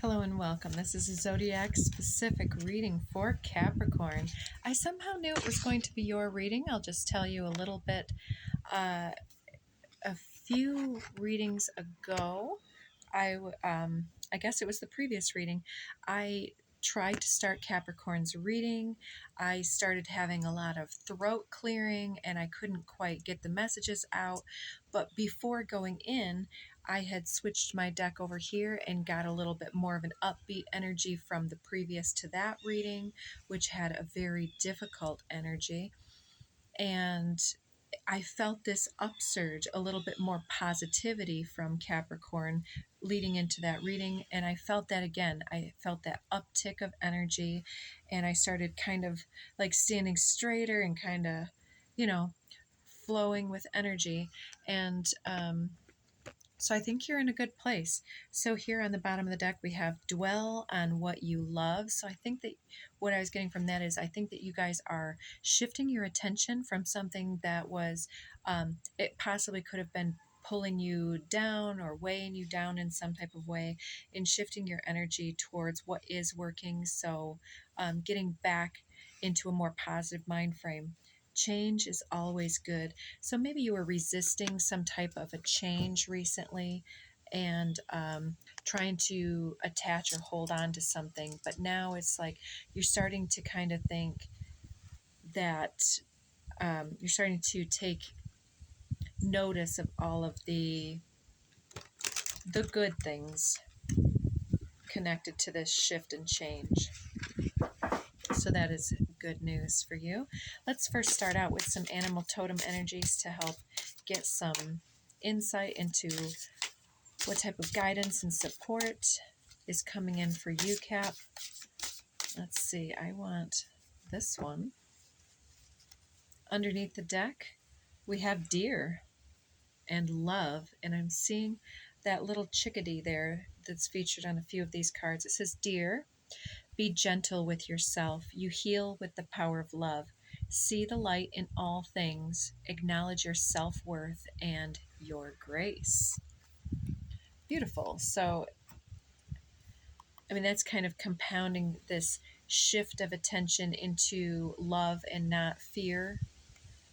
Hello and welcome. This is a zodiac specific reading for Capricorn. I somehow knew it was going to be your reading. I'll just tell you a little bit. A few readings ago, I guess it was the previous reading, I tried to start Capricorn's reading. I started having a lot of throat clearing and I couldn't quite get the messages out. But before going in, I had switched my deck over here and got a little bit more of an upbeat energy from the previous to that reading, which had a very difficult energy. And I felt this upsurge, a little bit more positivity from Capricorn leading into that reading. And I felt that again. I felt that uptick of energy. And I started kind of like standing straighter and kind of, flowing with energy. And so I think you're in a good place. So here on the bottom of the deck, we have dwell on what you love. So I think that what I was getting from that is I think that you guys are shifting your attention from something that was, it possibly could have been pulling you down or weighing you down in some type of way, and shifting your energy towards what is working. So getting back into a more positive mind frame. Change is always good. So maybe you were resisting some type of a change recently and trying to attach or hold on to something. But now it's like you're starting to kind of think that you're starting to take notice of all of the good things connected to this shift and change. So that is good news for you. Let's first start out with some animal totem energies to help get some insight into what type of guidance and support is coming in for you, Cap. Let's see, I want this one. Underneath the deck, we have deer and love, and I'm seeing that little chickadee there that's featured on a few of these cards. It says, dear, be gentle with yourself. You heal with the power of love. See the light in all things. Acknowledge your self-worth and your grace. Beautiful. So, I mean, that's kind of compounding this shift of attention into love and not fear.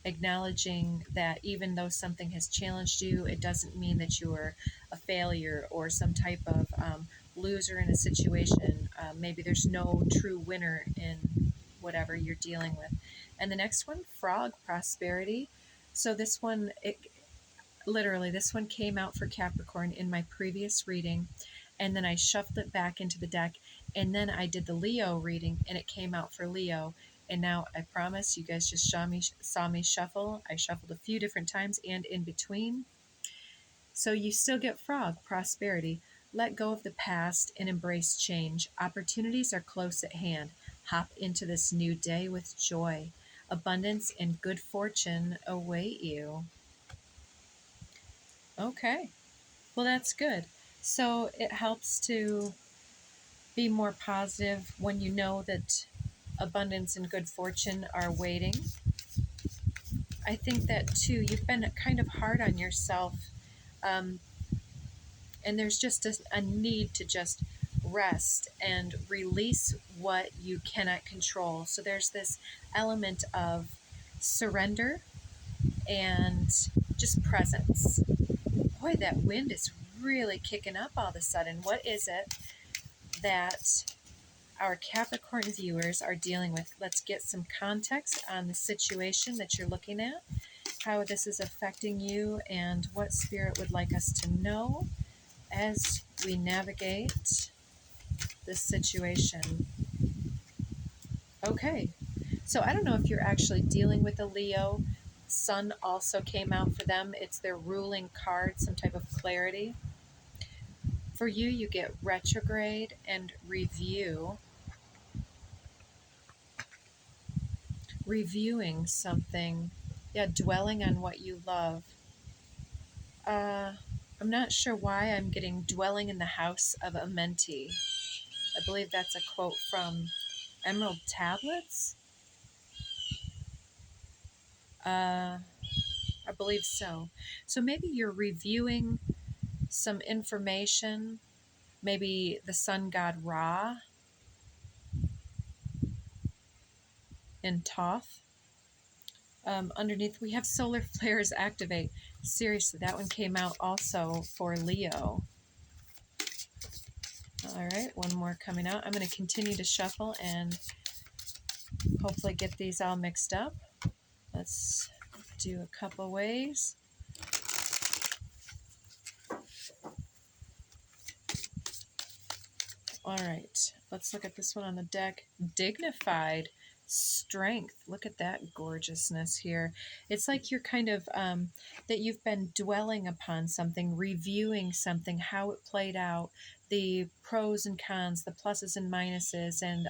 Acknowledging that even though something has challenged you, it doesn't mean that you are a failure or some type of loser in a situation. Maybe there's no true winner in whatever you're dealing with. And the next one, frog prosperity. So this one, this one came out for Capricorn in my previous reading, and then I shuffled it back into the deck, and then I did the Leo reading, and it came out for Leo. And now I promise you guys just saw me shuffle. I shuffled a few different times and in between. So you still get frog prosperity. Let go of the past and embrace change. Opportunities are close at hand. Hop into this new day with joy. Abundance and good fortune await you. Okay, well, that's good. So it helps to be more positive when you know that abundance and good fortune are waiting. I think that too, you've been kind of hard on yourself, and there's just a need to just rest and release what you cannot control. So there's this element of surrender and just presence. Boy, that wind is really kicking up all of a sudden. What is it that our Capricorn viewers are dealing with? Let's get some context on the situation that you're looking at, how this is affecting you, and what Spirit would like us to know as we navigate this situation. Okay, so I don't know if you're actually dealing with a Leo. Sun also came out for them. It's their ruling card, some type of clarity. For you, you get retrograde and review. Reviewing something. Yeah, dwelling on what you love. I'm not sure why I'm getting dwelling in the house of a mentee. I believe that's a quote from Emerald Tablets. I believe so. So maybe you're reviewing some information maybe the sun god Ra and Thoth. Underneath we have solar flares activate. Seriously, that one came out also for Leo. All right, one more coming out. I'm going to continue to shuffle and hopefully get these all mixed up. Let's do a couple ways. All right, let's look at this one on the deck. Dignified strength. Look at that gorgeousness here. It's like you're kind of, that you've been dwelling upon something, reviewing something, how it played out, the pros and cons, the pluses and minuses, and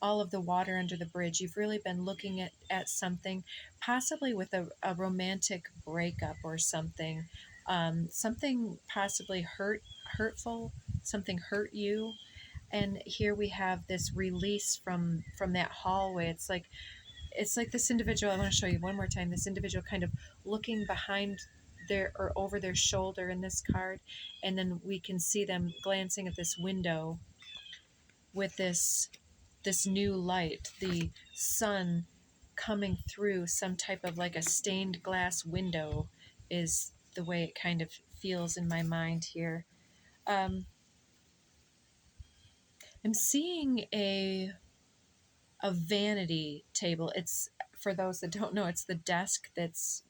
all of the water under the bridge. You've really been looking at something, possibly with a romantic breakup or something, something possibly hurtful, something hurt you. And here we have this release from that hallway. It's like this individual, I want to show you one more time, this individual kind of looking behind their or over their shoulder in this card, and then we can see them glancing at this window with this new light, the sun coming through some type of like a stained glass window is the way it kind of feels in my mind here. I'm seeing a vanity table. It's, for those that don't know, it's the desk that's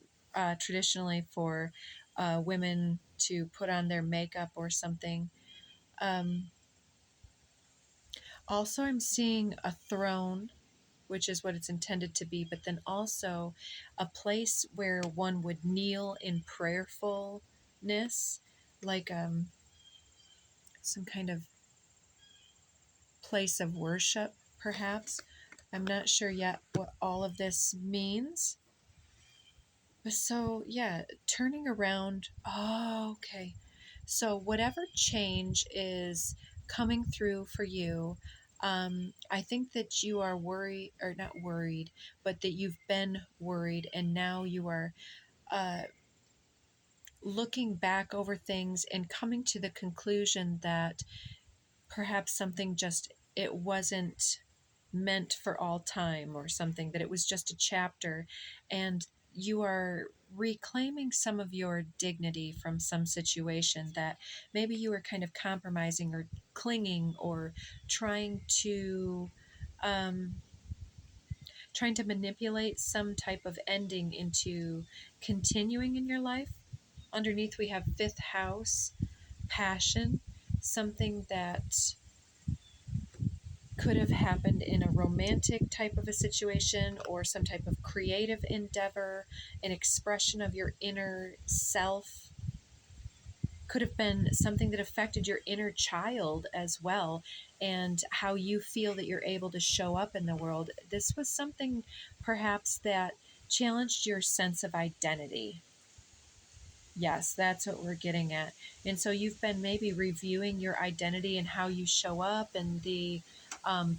traditionally for women to put on their makeup or something. Also, I'm seeing a throne, which is what it's intended to be, but then also a place where one would kneel in prayerfulness, like some kind of place of worship, perhaps. I'm not sure yet what all of this means. So, yeah, turning around. Oh, okay. So, whatever change is coming through for you, I think that you are worried, or not worried, but that you've been worried, and now you are uh, looking back over things and coming to the conclusion that perhaps something just, it wasn't meant for all time or something, that it was just a chapter, and you are reclaiming some of your dignity from some situation that maybe you were kind of compromising or clinging or trying to um, manipulate some type of ending into continuing in your life. Underneath we have fifth house, passion, something that could have happened in a romantic type of a situation or some type of creative endeavor, an expression of your inner self. Could have been something that affected your inner child as well, and how you feel that you're able to show up in the world. This was something perhaps that challenged your sense of identity. Yes, that's what we're getting at. And so you've been maybe reviewing your identity and how you show up and the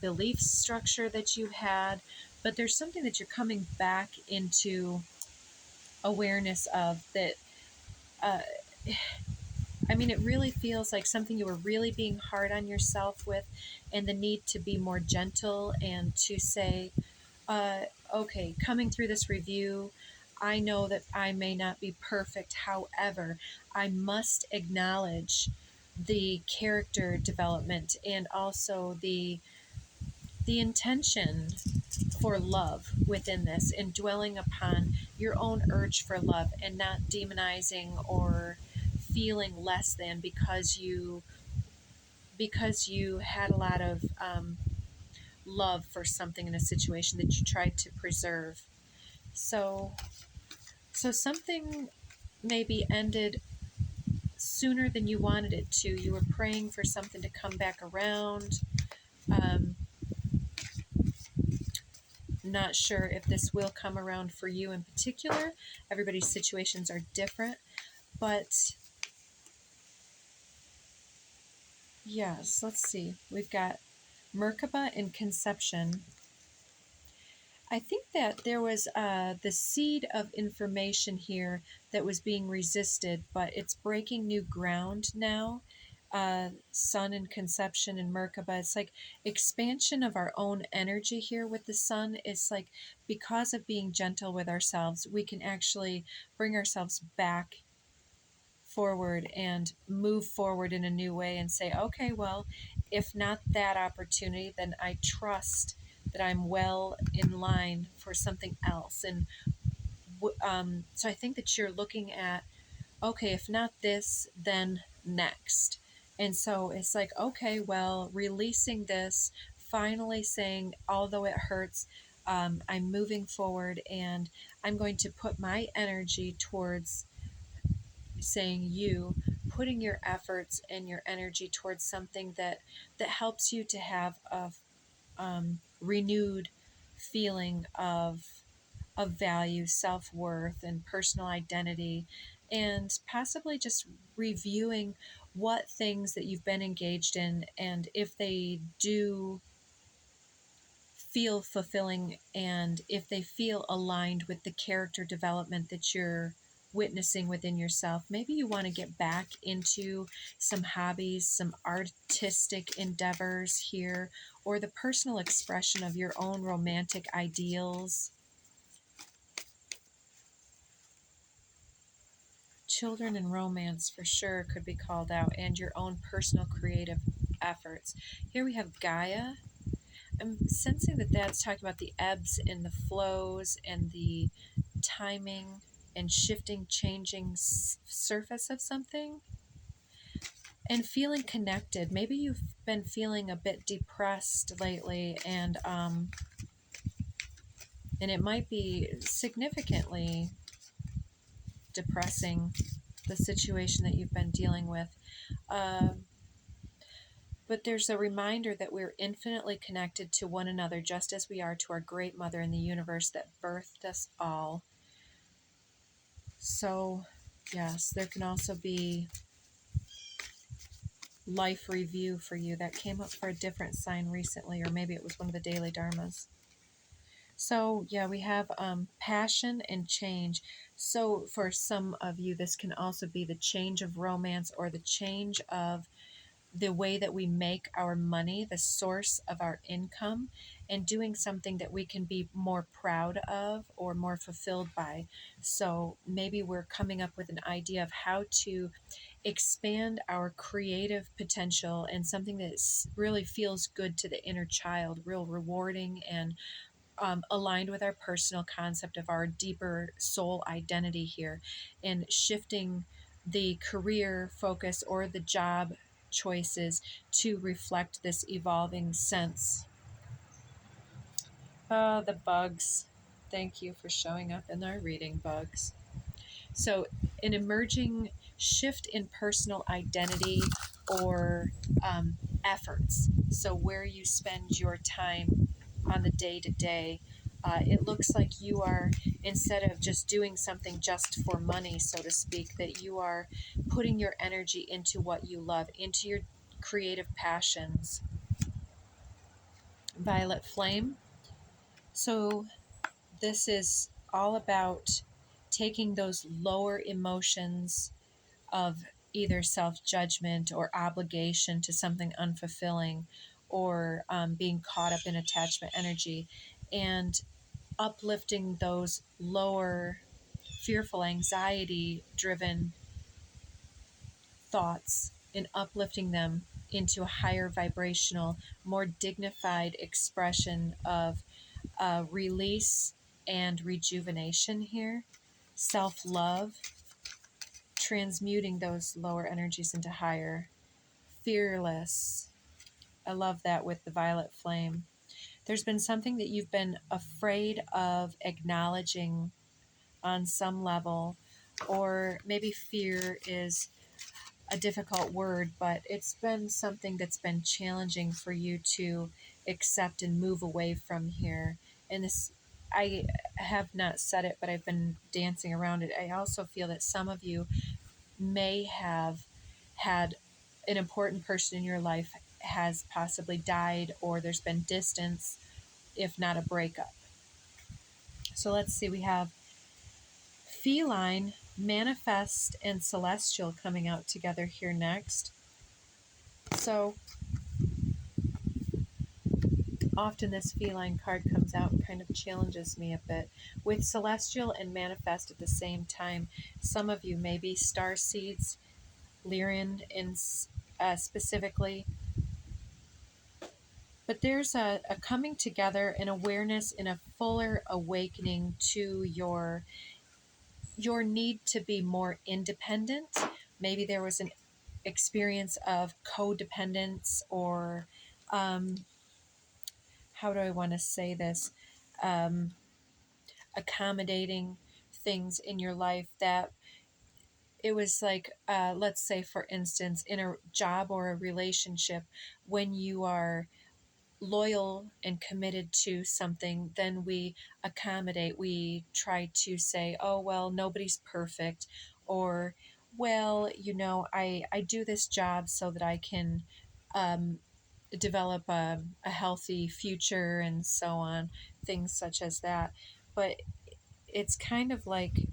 belief structure that you've had, but there's something that you're coming back into awareness of that. Uh, I mean, it really feels like something you were really being hard on yourself with, and the need to be more gentle and to say, uh, okay, coming through this review, I know that I may not be perfect. However, I must acknowledge the character development and also the intention for love within this, and dwelling upon your own urge for love and not demonizing or feeling less than because you had a lot of love for something in a situation that you tried to preserve. So something maybe ended sooner than you wanted it to. You were praying for something to come back around. Not sure if this will come around for you in particular. Everybody's situations are different. But yes, let's see. We've got Merkaba and Conception. I think that there was the seed of information here that was being resisted, but it's breaking new ground now. sun and conception and Merkaba. It's like expansion of our own energy here with the sun. It's like because of being gentle with ourselves, we can actually bring ourselves back forward and move forward in a new way and say, okay, well, if not that opportunity, then I trust that I'm well in line for something else. And so I think that you're looking at, okay, if not this, then next. And so it's like, okay, well, releasing this, finally saying, although it hurts, I'm moving forward and I'm going to put my energy towards saying you putting your efforts and your energy towards something that helps you to have a renewed feeling of value, self-worth, and personal identity, and possibly just reviewing what things that you've been engaged in, and if they do feel fulfilling and if they feel aligned with the character development that you're witnessing within yourself. Maybe you want to get back into some hobbies, some artistic endeavors here, or the personal expression of your own romantic ideals. Children and romance for sure could be called out, and your own personal creative efforts. Here we have Gaia. I'm sensing that that's talking about the ebbs and the flows and the timing and shifting, changing surface of something, and feeling connected. Maybe you've been feeling a bit depressed lately, and it might be significantly depressing, the situation that you've been dealing with. But there's a reminder that we're infinitely connected to one another, just as we are to our great mother in the universe that birthed us all. So, yes, there can also be life review for you. That came up for a different sign recently, or maybe it was one of the daily dharmas. So, yeah, we have passion and change. So, for some of you, this can also be the change of romance or the change of the way that we make our money, the source of our income, and doing something that we can be more proud of or more fulfilled by. So maybe we're coming up with an idea of how to expand our creative potential and something that really feels good to the inner child, real rewarding and aligned with our personal concept of our deeper soul identity here, and shifting the career focus or the job choices to reflect this evolving sense. Oh, the bugs. Thank you for showing up in our reading, bugs. So, an emerging shift in personal identity or efforts. So, where you spend your time on the day to day. It looks like you are, instead of just doing something just for money, so to speak, that you are putting your energy into what you love, into your creative passions. Violet Flame. So, this is all about taking those lower emotions of either self-judgment or obligation to something unfulfilling, or being caught up in attachment energy, and uplifting those lower fearful anxiety driven thoughts and uplifting them into a higher vibrational, more dignified expression of release and rejuvenation here, self-love, transmuting those lower energies into higher. Fearless. I love that with the violet flame. There's been something that you've been afraid of acknowledging on some level, or maybe fear is a difficult word, but it's been something that's been challenging for you to accept and move away from here. And this, I have not said it, but I've been dancing around it. I also feel that some of you may have had an important person in your life has possibly died, or there's been distance, if not a breakup. So let's see, we have Feline, Manifest, and Celestial coming out together here next. So often this feline card comes out and kind of challenges me a bit. With celestial and manifest at the same time, some of you may be star seeds, Lyrian in specifically, but there's a coming together, an awareness, and a fuller awakening to your need to be more independent. Maybe there was an experience of codependence, or how do I want to say this? Um, Accommodating things in your life that it was like, let's say, for instance, in a job or a relationship, when you are loyal and committed to something, then we accommodate. We try to say, oh, well, nobody's perfect, or, well, I do this job so that I can um, develop a healthy future and so on, things such as that. But it's kind of like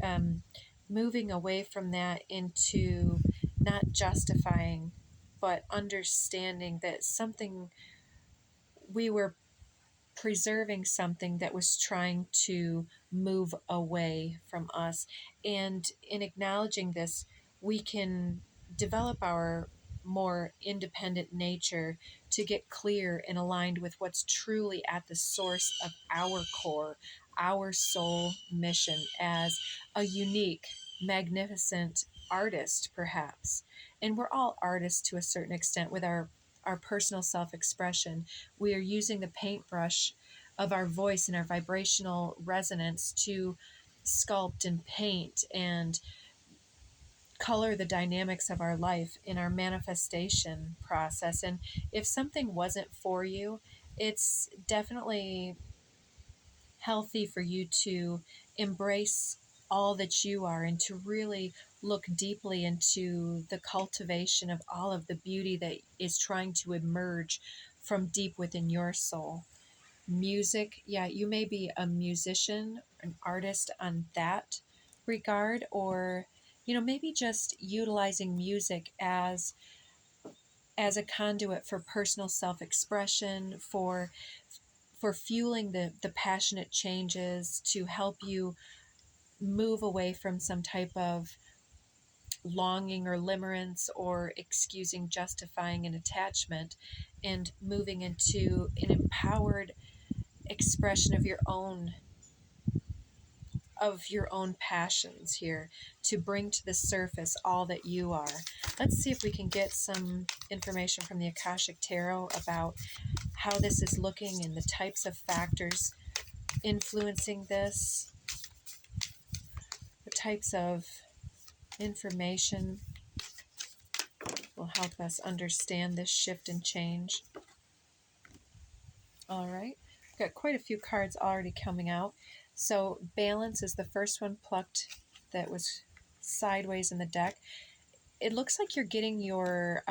moving away from that into not justifying, but understanding that something we were preserving something that was trying to move away from us. And in acknowledging this, we can develop our more independent nature to get clear and aligned with what's truly at the source of our core, our soul mission as a unique, magnificent artist, perhaps. And we're all artists to a certain extent with our personal self expression. We are using the paintbrush of our voice and our vibrational resonance to sculpt and paint and color the dynamics of our life in our manifestation process. And if something wasn't for you, it's definitely healthy for you to embrace all that you are and to really look deeply into the cultivation of all of the beauty that is trying to emerge from deep within your soul. Music, yeah, you may be a musician, an artist on that regard, or maybe just utilizing music as a conduit for personal self-expression, for fueling the passionate changes to help you move away from some type of longing or limerence or excusing, justifying an attachment, and moving into an empowered expression of your own passions here, to bring to the surface all that you are. Let's see if we can get some information from the Akashic Tarot about how this is looking and the types of factors influencing this. What types of information will help us understand this shift and change? All right. We've got quite a few cards already coming out. So balance is the first one plucked that was sideways in the deck. It looks like you're getting your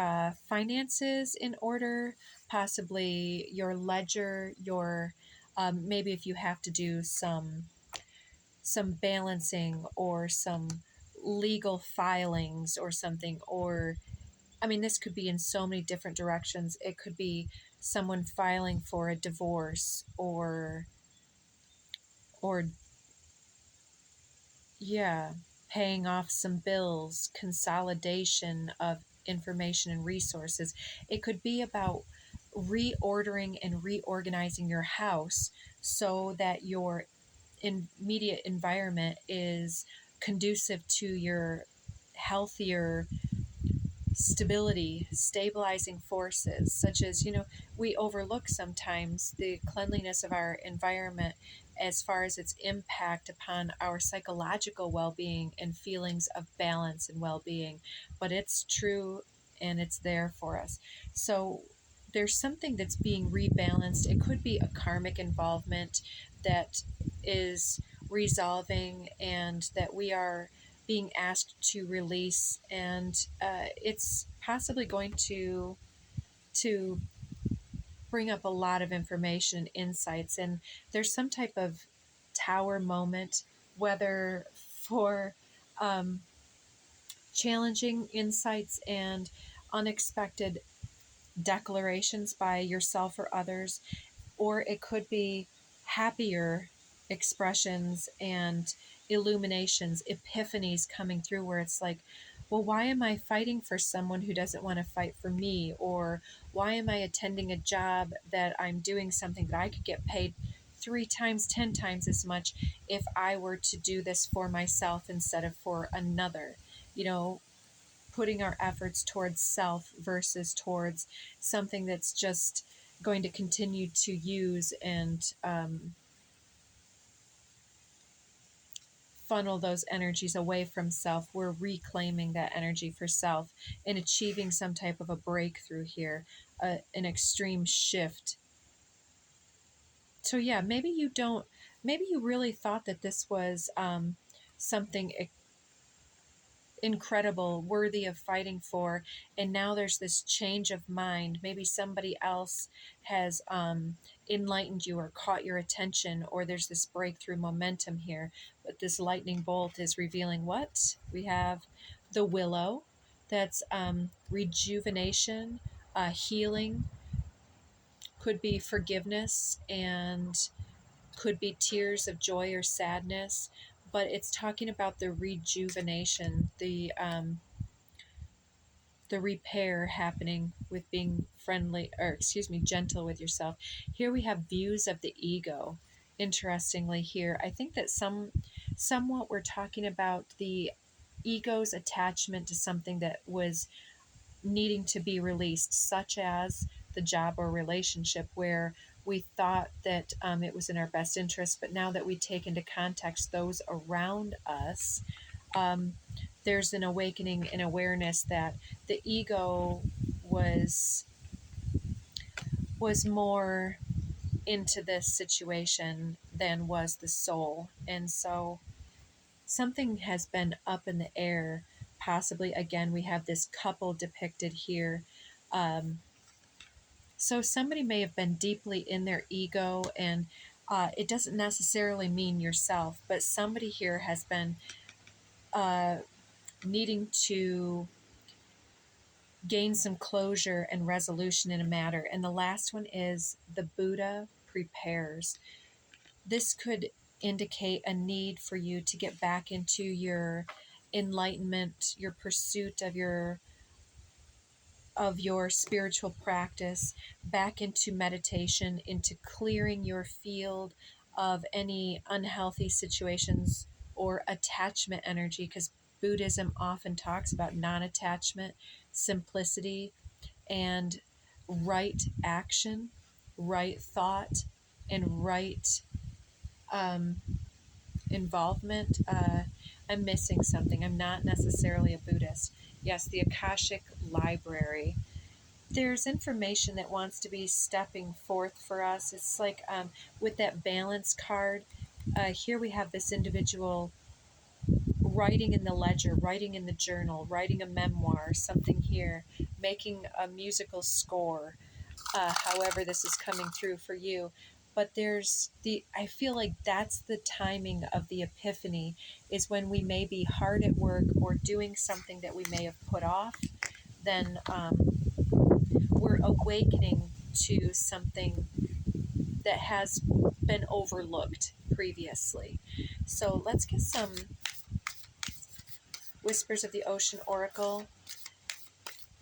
finances in order, possibly your ledger, your maybe if you have to do some balancing or some legal filings or something, or I mean, this could be in so many different directions. It could be someone filing for a divorce, or yeah, paying off some bills, consolidation of information and resources. It could be about reordering and reorganizing your house so that your immediate environment is conducive to your healthier stability, stabilizing forces, such as, we overlook sometimes the cleanliness of our environment as far as its impact upon our psychological well-being and feelings of balance and well-being. But it's true and it's there for us. So there's something that's being rebalanced. It could be a karmic involvement that is resolving and that we are being asked to release, and it's possibly going to bring up a lot of information and insights. And there's some type of tower moment, whether for challenging insights and unexpected declarations by yourself or others, or it could be happier expressions and illuminations, epiphanies coming through where it's like, well, why am I fighting for someone who doesn't want to fight for me? Or why am I attending a job that I'm doing something that I could get paid 3 times, 10 times as much if I were to do this for myself instead of for another? You know, putting our efforts towards self versus towards something that's just going to continue to use and funnel those energies away from self. We're reclaiming that energy for self and achieving some type of a breakthrough here, an extreme shift. So, yeah, maybe you really thought that this was something incredible, worthy of fighting for, and now there's this change of mind. Maybe somebody else has enlightened you or caught your attention, or there's this breakthrough momentum here. But this lightning bolt is revealing what we have: the willow. That's rejuvenation, healing, could be forgiveness, and could be tears of joy or sadness. But it's talking about the rejuvenation, the repair happening with being friendly, or excuse me, gentle with yourself. Here we have views of the ego. Interestingly, here, I think that somewhat we're talking about the ego's attachment to something that was needing to be released, such as the job or relationship where we thought that it was in our best interest, but now that we take into context those around us, um, there's an awakening and awareness that the ego was more into this situation than was the soul. And so something has been up in the air. Possibly, again, we have this couple depicted here. Um, so somebody may have been deeply in their ego, and it doesn't necessarily mean yourself, but somebody here has been uh, needing to gain some closure and resolution in a matter. And the last one is the Buddha prepares. This could indicate a need for you to get back into your enlightenment, your pursuit of your spiritual practice, back into meditation, into clearing your field of any unhealthy situations or attachment energy, because Buddhism often talks about non-attachment, simplicity, and right action, right thought, and right um, involvement. I'm missing something. I'm not necessarily a Buddhist. Yes, the Akashic Library. There's information that wants to be stepping forth for us. It's like with that balance card, here we have this individual writing in the ledger, writing in the journal, writing a memoir, something here, making a musical score, however this is coming through for you. But I feel like that's the timing of the epiphany, is when we may be hard at work or doing something that we may have put off. Then we're awakening to something that has been overlooked previously. So let's get some Whispers of the Ocean Oracle.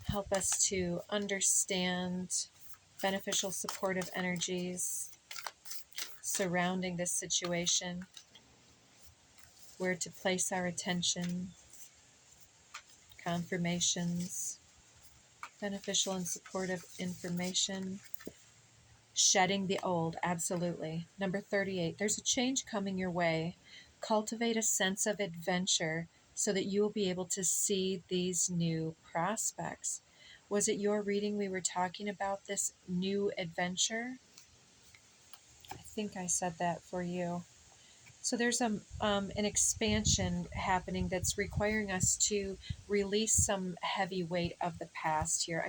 Help us to understand beneficial supportive energies surrounding this situation, where to place our attention, confirmations, beneficial and supportive information. Shedding the old, absolutely. Number 38, there's a change coming your way. Cultivate a sense of adventure so that you will be able to see these new prospects. Was it your reading we were talking about this new adventure? I think I said that for you. So there's an expansion happening that's requiring us to release some heavy weight of the past here.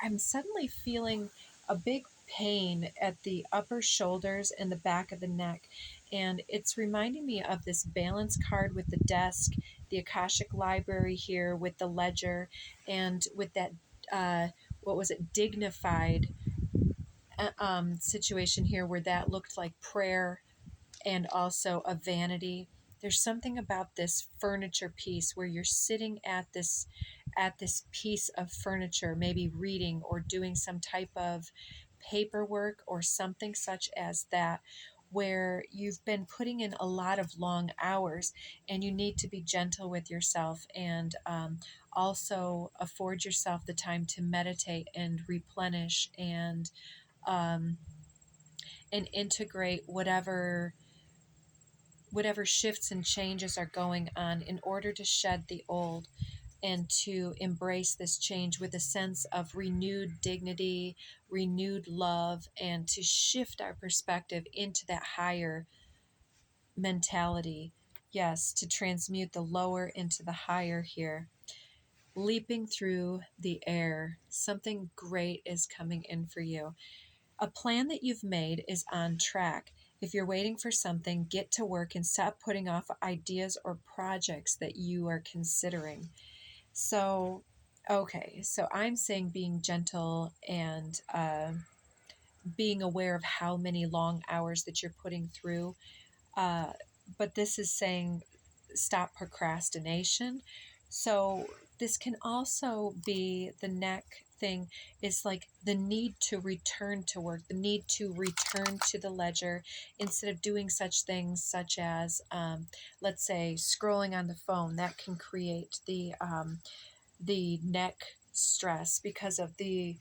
I'm suddenly feeling a big pain at the upper shoulders and the back of the neck, and it's reminding me of this balance card with the desk, the Akashic Library here with the ledger, and with that what was it, dignified situation here where that looked like prayer and also a vanity. There's something about this furniture piece where you're sitting at this piece of furniture, maybe reading or doing some type of paperwork or something such as that, where you've been putting in a lot of long hours and you need to be gentle with yourself and also afford yourself the time to meditate and replenish um, and integrate whatever shifts and changes are going on in order to shed the old and to embrace this change with a sense of renewed dignity, renewed love, and to shift our perspective into that higher mentality. Yes, to transmute the lower into the higher here. Leaping through the air, something great is coming in for you. A plan that you've made is on track. If you're waiting for something, get to work and stop putting off ideas or projects that you are considering. So, okay, so I'm saying being gentle and being aware of how many long hours that you're putting through. Uh, but this is saying stop procrastination. So, this can also be the neck thing is like the need to return to work, the need to return to the ledger instead of doing such things such as, let's say, scrolling on the phone. That can create the neck stress because of the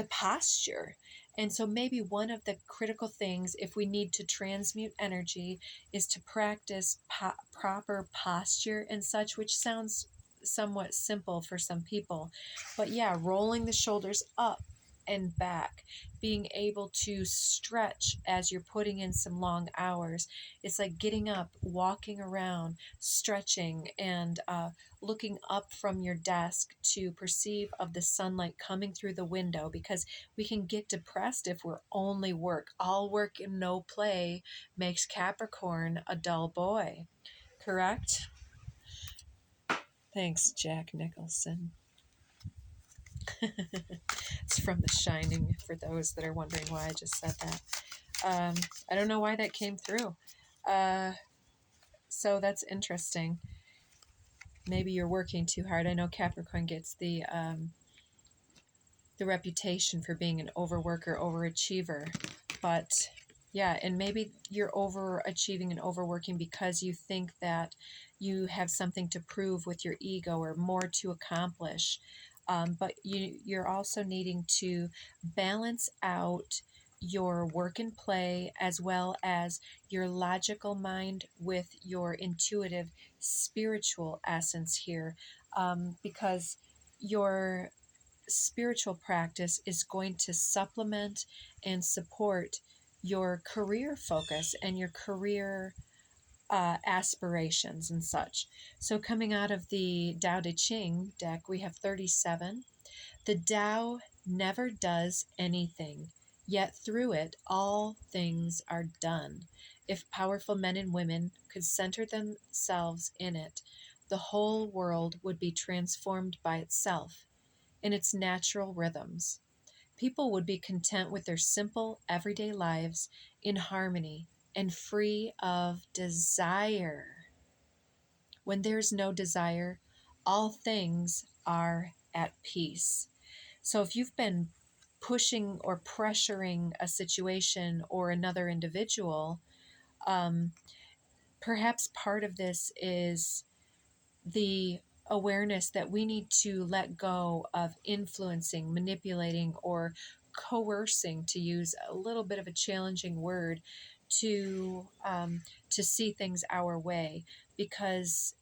posture. And so maybe one of the critical things if we need to transmute energy is to practice proper posture and such, which sounds somewhat simple for some people. But yeah, rolling the shoulders up and back, being able to stretch as you're putting in some long hours. It's like getting up, walking around, stretching, and looking up from your desk to perceive of the sunlight coming through the window, because we can get depressed if we're only work. All work and no play makes Capricorn a dull boy. Correct? Thanks, Jack Nicholson. It's from The Shining, for those that are wondering why I just said that. I don't know why that came through. So that's interesting. Maybe you're working too hard. I know Capricorn gets the reputation for being an overworker, overachiever. But yeah, and maybe you're overachieving and overworking because you think that you have something to prove with your ego or more to accomplish. But you're also needing to balance out your work and play as well as your logical mind with your intuitive spiritual essence here, because your spiritual practice is going to supplement and support your career focus and your career aspirations and such. So, coming out of the Tao Te Ching deck, we have 37. The Tao never does anything, yet through it, all things are done. If powerful men and women could center themselves in it, the whole world would be transformed by itself in its natural rhythms. People would be content with their simple, everyday lives in harmony and free of desire. When there's no desire, all things are at peace. So if you've been pushing or pressuring a situation or another individual, um, perhaps part of this is the awareness that we need to let go of influencing, manipulating, or coercing, to use a little bit of a challenging word, to see things our way, because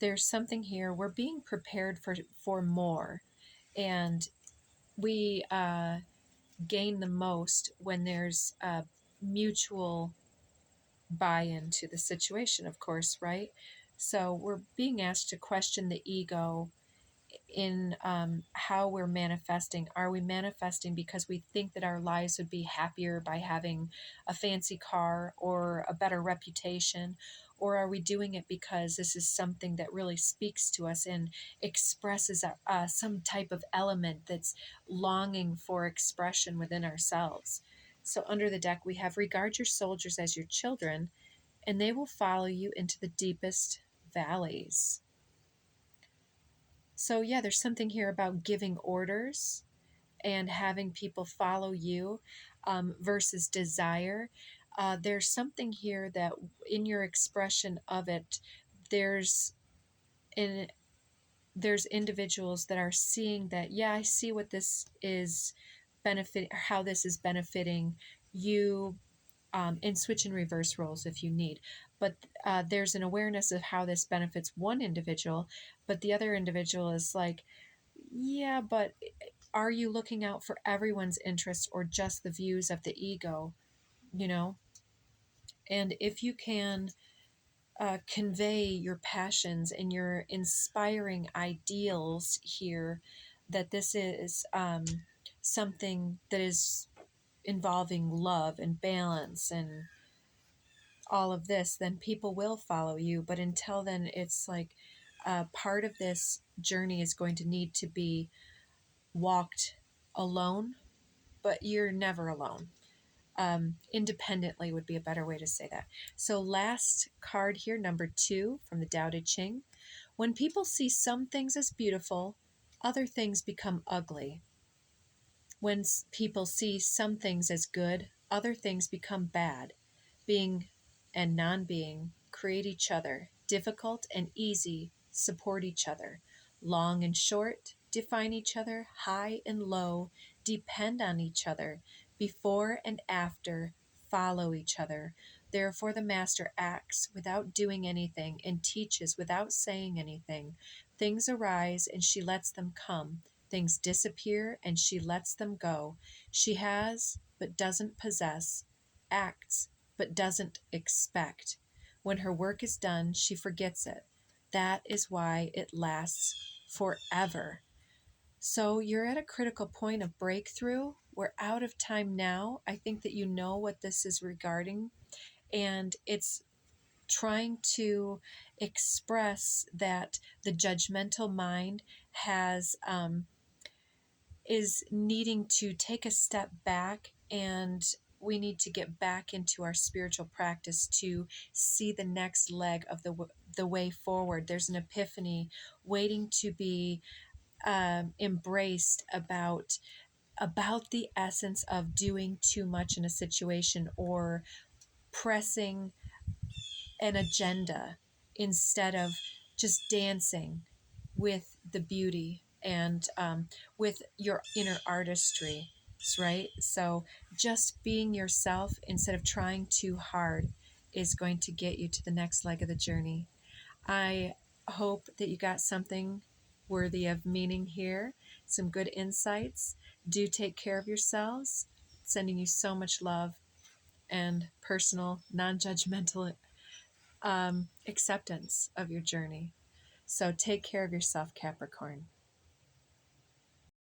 there's something here. We're being prepared for more, and we gain the most when there's a mutual buy-in to the situation, of course, right? So we're being asked to question the ego in how we're manifesting. Are we manifesting because we think that our lives would be happier by having a fancy car or a better reputation? Or are we doing it because this is something that really speaks to us and expresses some type of element that's longing for expression within ourselves? So, under the deck, we have regard your soldiers as your children, and they will follow you into the deepest valleys. So, yeah, there's something here about giving orders and having people follow you versus desire. There's something here that in your expression of it, there's in there's individuals that are seeing that, yeah, I see what this is how this is benefiting you, and switch and reverse roles if you need. But there's an awareness of how this benefits one individual, but the other individual is like, yeah, but are you looking out for everyone's interest or just the views of the ego? You know, and if you can convey your passions and your inspiring ideals here, that this is something that is involving love and balance and all of this, then people will follow you. But until then, it's like part of this journey is going to need to be walked alone, but you're never alone. Independently would be a better way to say that. So, last card here, number 2 from the Tao Te Ching. When people see some things as beautiful, other things become ugly. When people see some things as good, other things become bad. Being and non being create each other. Difficult and easy support each other. Long and short define each other. High and low depend on each other. Before and after follow each other. Therefore, the Master acts without doing anything and teaches without saying anything. Things arise and she lets them come. Things disappear and she lets them go. She has but doesn't possess, acts but doesn't expect. When her work is done, she forgets it. That is why it lasts forever. So you're at a critical point of breakthrough. We're out of time now. I think that you know what this is regarding, and it's trying to express that the judgmental mind has is needing to take a step back, and we need to get back into our spiritual practice to see the next leg of the way forward. There's an epiphany waiting to be embraced about the essence of doing too much in a situation or pressing an agenda instead of just dancing with the beauty and with your inner artistry, right? So just being yourself instead of trying too hard is going to get you to the next leg of the journey. I hope that you got something worthy of meaning here, some good insights. Do take care of yourselves. Sending you so much love and personal, non-judgmental acceptance of your journey. So take care of yourself, Capricorn.